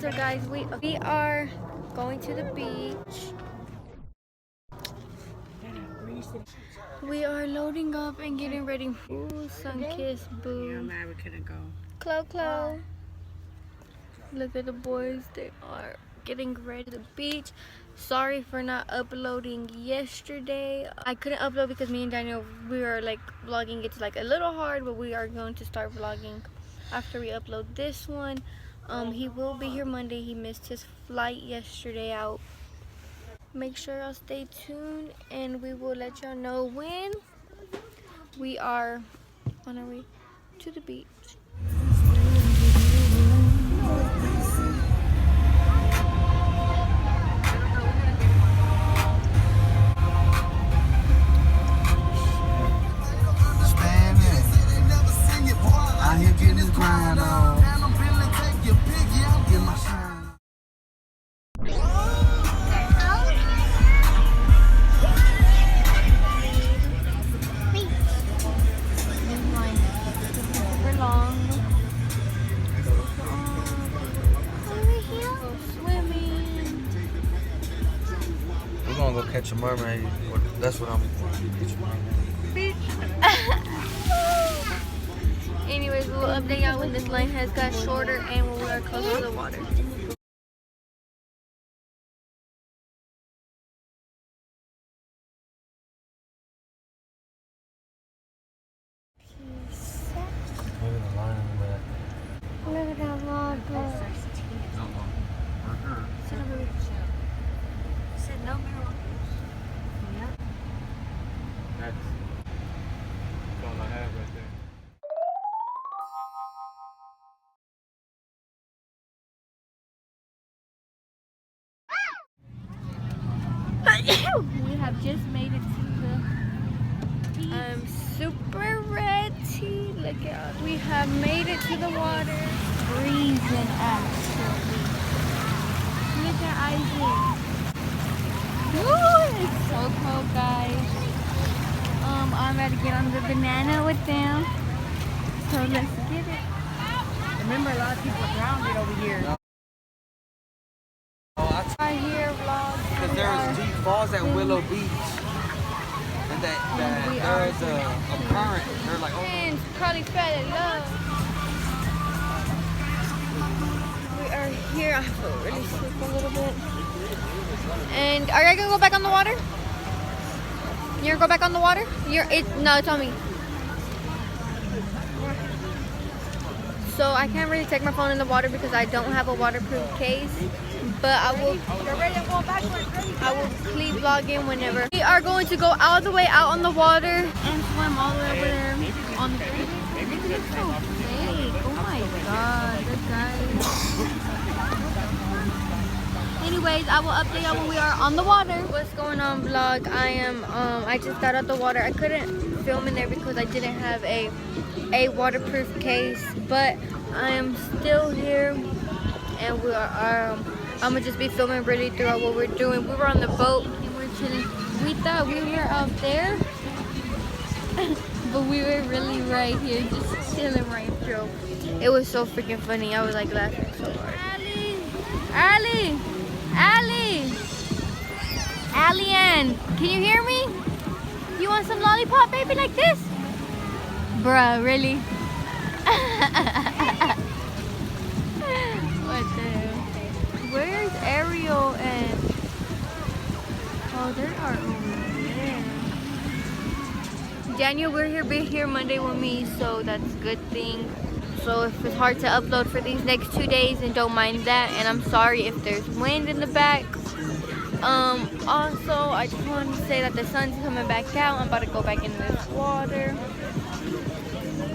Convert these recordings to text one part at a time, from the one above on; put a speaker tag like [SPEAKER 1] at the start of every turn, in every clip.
[SPEAKER 1] What's up, guys? We are going to the beach. We are loading up and getting ready. Ooh, sun-kissed boo.
[SPEAKER 2] Yeah, I'm mad we couldn't go.
[SPEAKER 1] Clo. Look at the boys. They are getting ready to the beach. Sorry for not uploading yesterday. I couldn't upload because me and Daniel, we were like vlogging. It's like a little hard, but we are going to start vlogging after we upload this one. He will be here Monday. He missed his flight yesterday out. Make sure y'all stay tuned and we will let y'all know when we are on our way to the beach.
[SPEAKER 3] We're gonna go catch a mermaid. That's what I'm
[SPEAKER 1] Beach. Anyways, we will update y'all when this line has got shorter and when we are close to the water. Look at that log.
[SPEAKER 2] Said no marijuana. Yeah.
[SPEAKER 3] That's all I have right there.
[SPEAKER 1] We have just made it to the beach. I'm super ready. Look out. We have made it to the water. Freezing actually. Look at Isaac. Ooh, it's so cold, guys. I'm about to get on the banana with them. So let's get it.
[SPEAKER 2] Remember, a lot of people drowned over here.
[SPEAKER 1] Right here, vlog.
[SPEAKER 3] Because there's deep falls at Willow Beach. And that there's a current. They're like, oh.
[SPEAKER 1] And Carly fell in love. We are here. I feel really sick a little bit. And are you gonna go back on the water? You're gonna go back on the water? No, it's on me. So I can't really take my phone in the water because I don't have a waterproof case. But I will keep vlogging whenever. We are going to go all the way out on the water and swim all the way over there on the beach. It's so fake. Oh my god, this guy. Anyways, I will update y'all when we are on the water. What's going on, vlog? I just got out the water. I couldn't film in there because I didn't have a waterproof case, but I am still here and we are I'm gonna just be filming really throughout what we're doing. We were on the boat and we're chilling. We thought we were out there, but we were really right here, just chilling right through. It was so freaking funny. I was like laughing so hard. Allie-Ann, can you hear me? You want some lollipop, baby, like this? Bruh, really? What the hell? Where's Ariel and... Oh, they are over there. Daniel, we're be here Monday with me, so that's a good thing. So if it's hard to upload for these next 2 days, then don't mind that. And I'm sorry if there's wind in the back. Also, I just wanted to say that the sun's coming back out. I'm about to go back in this water.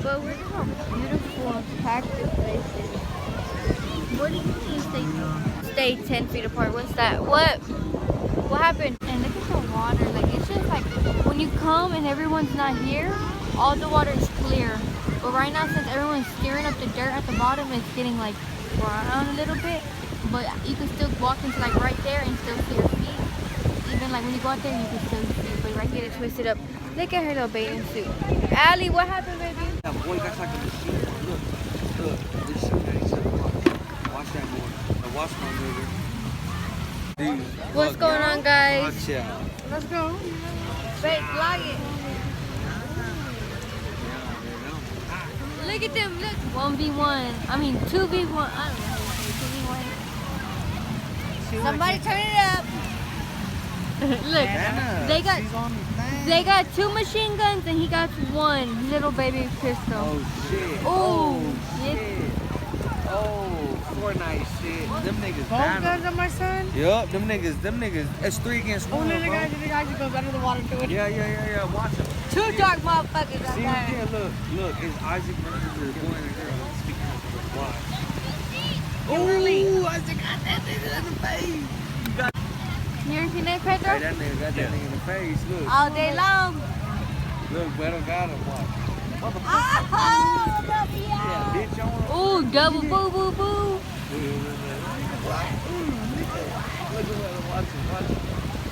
[SPEAKER 1] But we're just on beautiful and practice places. What do you mean stay 10 feet apart? What's that? What happened? And look at the water. Like, it's just like when you come and everyone's not here, all the water is clear. But right now, since everyone's stirring up the dirt at the bottom, it's getting like brown a little bit. But you can still walk into like right there and still see your feet. Even like when you go out there, you can still see. But right here, it's twisted up. Look at her little bathing suit. Allie, what happened, baby?
[SPEAKER 3] That boy got like a machine. Look. This shit, watch that boy. watch my nigga. Dude,
[SPEAKER 1] What's
[SPEAKER 3] look,
[SPEAKER 1] going
[SPEAKER 3] y'all.
[SPEAKER 1] on, guys?
[SPEAKER 3] Watch out.
[SPEAKER 2] Let's go.
[SPEAKER 1] Wait, vlog it. Look at them, look. 1v1. I mean, 2v1. I don't know how to say 2v1. Somebody turn it up. Look, they got 2 machine guns and he got 1 little baby pistol.
[SPEAKER 3] Oh shit.
[SPEAKER 1] Oh, yes.
[SPEAKER 3] shit. Oh, Fortnite shit. Them niggas
[SPEAKER 2] Both
[SPEAKER 3] down.
[SPEAKER 2] guns on my son.
[SPEAKER 3] Yup, them niggas. It's 3 against 1.
[SPEAKER 2] Only the
[SPEAKER 3] bro.
[SPEAKER 2] guy that goes under the water to it.
[SPEAKER 3] Yeah. Watch them.
[SPEAKER 1] 2 dark motherfuckers out
[SPEAKER 3] See,
[SPEAKER 1] there.
[SPEAKER 3] yeah, look. It's Isaac versus the boy and the girl. Speaking of the watch. Ooh, Isaac got that nigga in the face.
[SPEAKER 1] You ever seen that,
[SPEAKER 3] Hey,
[SPEAKER 1] Pedro?
[SPEAKER 3] that nigga got that nigga in the face. Look.
[SPEAKER 1] All day long.
[SPEAKER 3] Look, Beto got him. Watch.
[SPEAKER 1] Oh,
[SPEAKER 3] Yeah, bitch on him.
[SPEAKER 1] ooh, double boo boo boo.
[SPEAKER 3] Look at Beto. Watch him.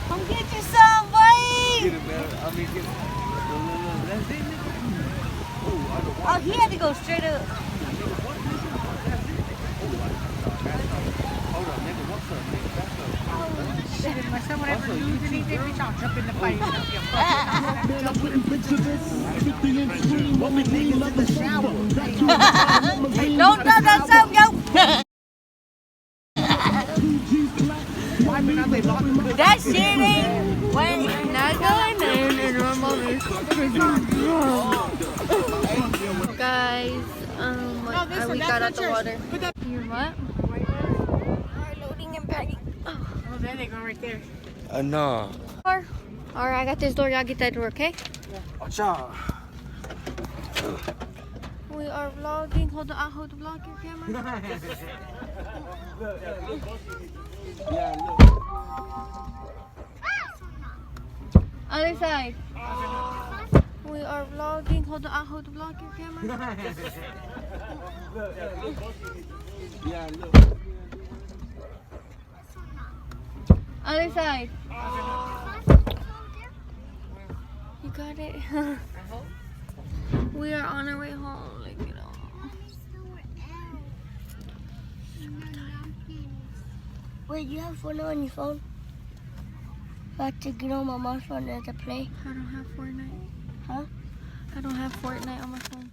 [SPEAKER 1] Come get you some, boy.
[SPEAKER 3] Get him, Beto. I mean, get him. Look. That's it, nigga. Ooh, I don't
[SPEAKER 1] Oh, he had to go straight up.
[SPEAKER 3] Hold on, nigga. What's up, nigga? That's up.
[SPEAKER 2] Shit, if my son would ever lose anything, bitch, I'll jump in the fight.
[SPEAKER 1] Don't drop that soap, yo. That shit ain't not going in normal. Guys, we got out the water. You're what? Alright, loading and packing.
[SPEAKER 2] Oh, there they go right there.
[SPEAKER 3] No.
[SPEAKER 1] Alright, I got this door. Y'all get that door, okay?
[SPEAKER 3] Watch out.
[SPEAKER 1] We are vlogging. Hold on, I'll hold the vlog your camera.
[SPEAKER 3] Yeah, look.
[SPEAKER 1] Other side. We are vlogging. Hold on, I'll hold the vlog your camera.
[SPEAKER 3] Yeah, look.
[SPEAKER 1] Other side. You got it? We are on our way home. Like, you know.
[SPEAKER 4] Wait, you have Fortnite on your phone? I have to get on my mom's phone to play.
[SPEAKER 1] I don't have Fortnite.
[SPEAKER 4] Huh?
[SPEAKER 1] I don't have Fortnite on my phone.